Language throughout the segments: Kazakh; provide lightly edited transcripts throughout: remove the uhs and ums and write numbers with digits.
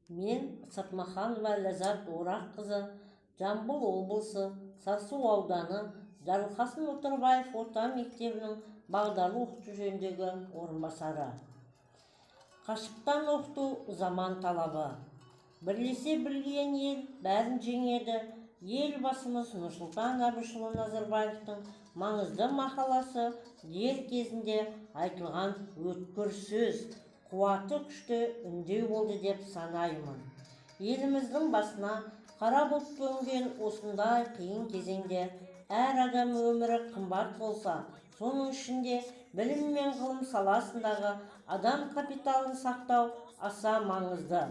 Мен Сатмаханова Ләззат Ораққызы, Жамбыл облысы Сарысу ауданы Жарылқасын Отарбаев орта мектебінің бағдарлы оқыту жөніндегі орынбасары. Қашықтан оқыту заман талабы. Бірлесе білген ел бәрін жеңеді. Елбасымыз Нұрсұлтан Әбішұлы Назарбаевтың маңызды мақаласы дер кезінде айтылған өткір сөз, қуаты күшті үндеу болды деп санаймын. Еліміздің басына қара бұлт төнген осындай қиын кезеңде әр адам өмірі қымбат болса, соның ішінде білім мен ғылым саласындағы адам капиталын сақтау аса маңызды.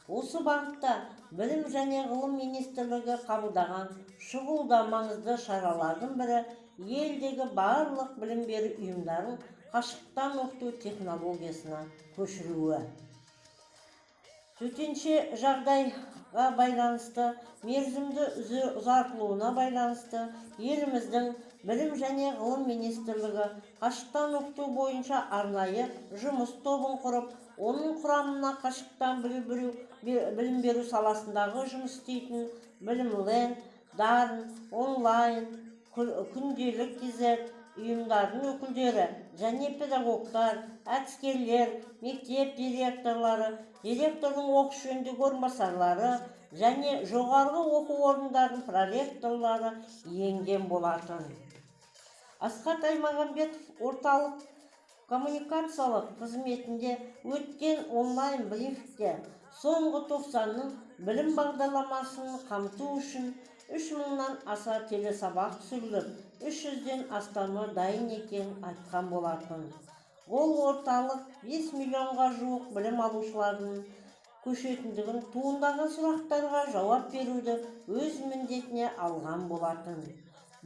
Осы бағытта Білім және ғылым министрлігі қабылдаған шұғыл да маңызды шаралардың бірі елдегі барлық білім беру ұйымдарын қашықтан оқыту технологиясына көшіруі. Төтенше жағдайға байланысты, мерзімді ұзартылуына байланысты еліміздің Білім және ғылым министрлігі қашықтан оқыту бойынша арнайы жұмыс тобын құрып, оның құрамына қашықтан білім беру саласындағы жұмыс істейтін Білімлен, Дарын, онлайн, күнделік кезет ұйымдардың өкілдері және педагогтар, әдіскерлер, мектеп директорлары, директордың оқушы жөніндегі орынбасарлары және жоғарғы оқу орындарының проректорлары енген болатын. Асхат Аймағамбетов орталық коммуникациялық қызметінде өткен онлайн брифингте соңғы 90-ның білім бағдарламасын қамту үшін 3000-нан аса телесабақ түсіріліп, 300-ден астамы дайын екенін айтқан болатын. Ол орталық 5 миллионға жуық білім алушылардың көшетіндігін, туындаған сұрақтарға жауап беруді өз міндетіне алған болатын.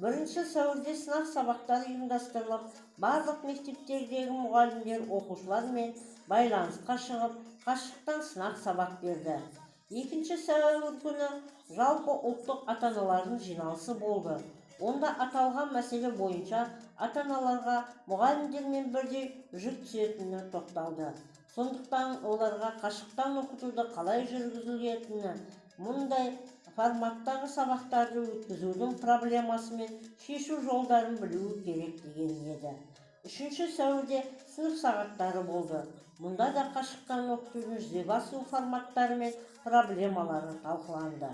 1 сәуірде сынақ сабақтар ұйымдастырылып, барлық мектептердегі мұғалімдер оқушылармен байланысқа шығып, қашықтан сынақ сабақ берді. 2 сәуір күні жалпы ұлттық ата-аналардың жиналысы болды. Онда аталған мәселе бойынша ата-аналарға мұғалімдермен бірдей жүк түсетініне тоқталды. Сондықтан оларға қашықтан оқытуды қалай жүргізілетіні, мұндай форматтағы сабақтарды өткізудің проблемасы мен шешу жолдарын білуі керек деген еді. 3 сәуірде сынып сағаттары болды. Мұнда да қашықтан оқытудың жүзеге асу форматтары мен проблемалары талқыланды.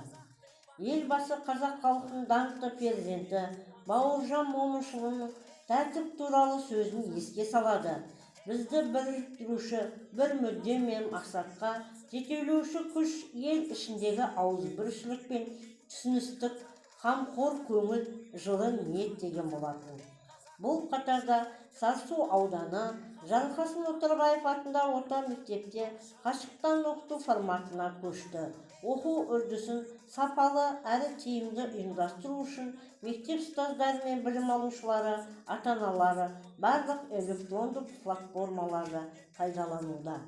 Елбасы қазақ халқының даңқты перзенті Бауыржан Момышұлының тәртіп туралы сөзін еске салады. Бізді біріктіруші бір мүдде мен мақсатқа жетелеуші күш ел ішіндегі ауызбіршілік пен түсіністік, қамқор көңіл, жылы ниет деген болатын. Бұл қатарда Сарысу ауданы Жарылқасын Отарбаев атындағы орта мектепте қашықтан оқыту форматына көшті. Оқу үрдісін сапалы әрі тиімді ұйымдастыру үшін мектеп ұстаздары мен білім алушылары, ата-аналары барлық электрондық платформаларды пайдалануда.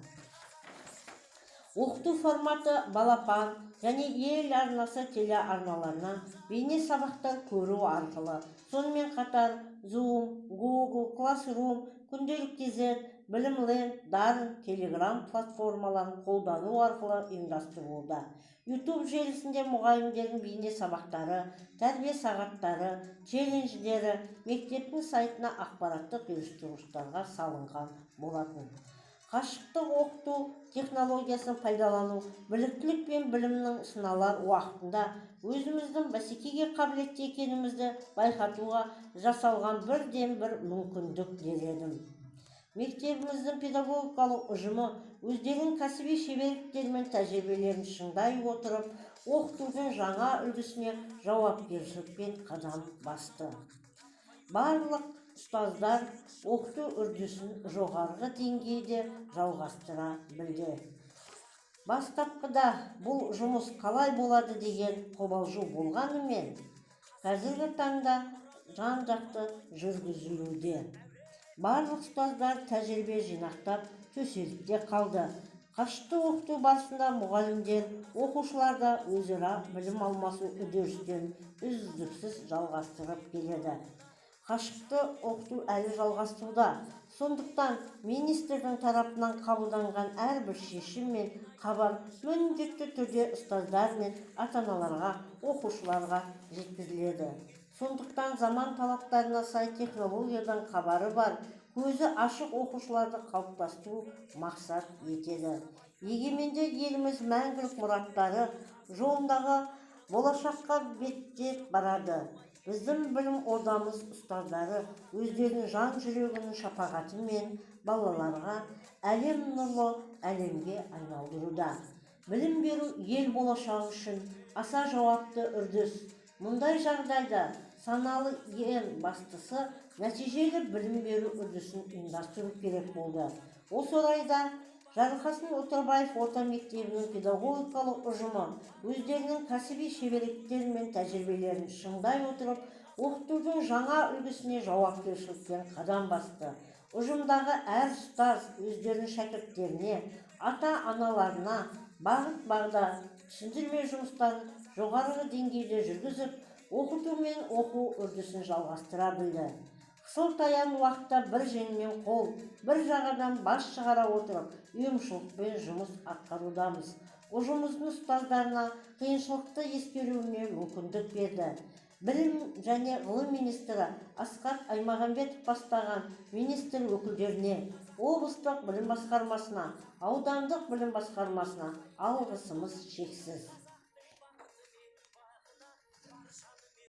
Оқыту форматы балапан және ел арнасы телеарналарынан бейне сабақтар көру арқылы, сонымен қатар Zoom, Google, Classroom, күнделік кезет, Білімлен, Дарын, Telegram платформаларын қолдану арқылы ұйымдастырылуда. YouTube желісінде мұғалімдердің бейне сабақтары, тәрбие сағаттары, челлендждері мектептің сайтына ақпараттық ресурстарға салынған болатын. Қашықтық оқыту технологиясын пайдалану біліктілік пен білімнің сыналар уақытында өзіміздің бәсекеге қабілетті екенімізді байқатуға жасалған бірден-бір мүмкіндік дер едім. Мектебіміздің педагогикалық ұжымы өздерінің кәсіби шеберліктері мен тәжірибелерін шыңдай отырып, оқытудың жаңа үлгісіне жауапкершілікпен қадам басты. Барлық ұстаздар оқыту үрдісін жоғарғы деңгейде жалғастыра білді. Бастапқыда бұл жұмыс қалай болады деген қобалжу болғанымен, қазіргі таңда жан-жақты жүргізілуде. Барлық ұстаздар тәжірибе жинақтап төселікте қалды. Қашықтан оқыту барысында мұғалімдер, оқушыларда өзара білім алмасу үдерістерін үздіксіз жалғастырып келеді. Қашықтан оқыту әлі жалғастыруда. Сондықтан министрдің тарапынан қабылданған әрбір шешім мен хабар міндетті түрде ұстаздар мен ата-аналарға, оқушыларға жеткізіледі. Сондықтан заман талаптарына сай технологиядан хабары бар, көзі ашық оқушыларды қалыптастыру мақсат етеді. Егеменді еліміз мәңгілік мұраттары жолындағы болашаққа беттеп барады. Біздің білім ордамыз ұстаздары өздерінің жан жүрегінің шапағатымен балаларға әлем нұрлы әлемге айналдыруда. Білім беру ел болашағы үшін аса жауапты үрдіс. Мұндай жағдайда саналы ең бастысы нәтижелі білім беру үрдісін ұйымдастыру керек болды. Осы орайда Жарылқасын Отарбаев орта мектебінің педагогикалық ұжымы өздерінің кәсіби шеберліктері мен тәжірибелерін шыңдай отырып, оқытудың жаңа үлгісіне жауапкершілікпен қадам басты. Ұжымдағы әр ұстаз өздерінің шәкірттеріне, ата-аналарына бағыт-бағдар, түсіндірме жұмыстарын жоғарғы деңгейде жүргізіп, оқыту мен оқу үрдісін жалғастыра білді. Қысылтаяң уақытта бір жеңмен қол, бір жағадан бас шығара отырып, ұйымшылықпен жұмыс атқарудамыз. Ұжымымыздың ұстаздарына қиыншылықты ескеруіне мүмкіндік берді. Білім және ғылым министрі Асхат Аймағамбетов бастаған министр өкілдеріне, облыстық білім басқармасына, аудандық білім басқармасына алғысымыз шексіз.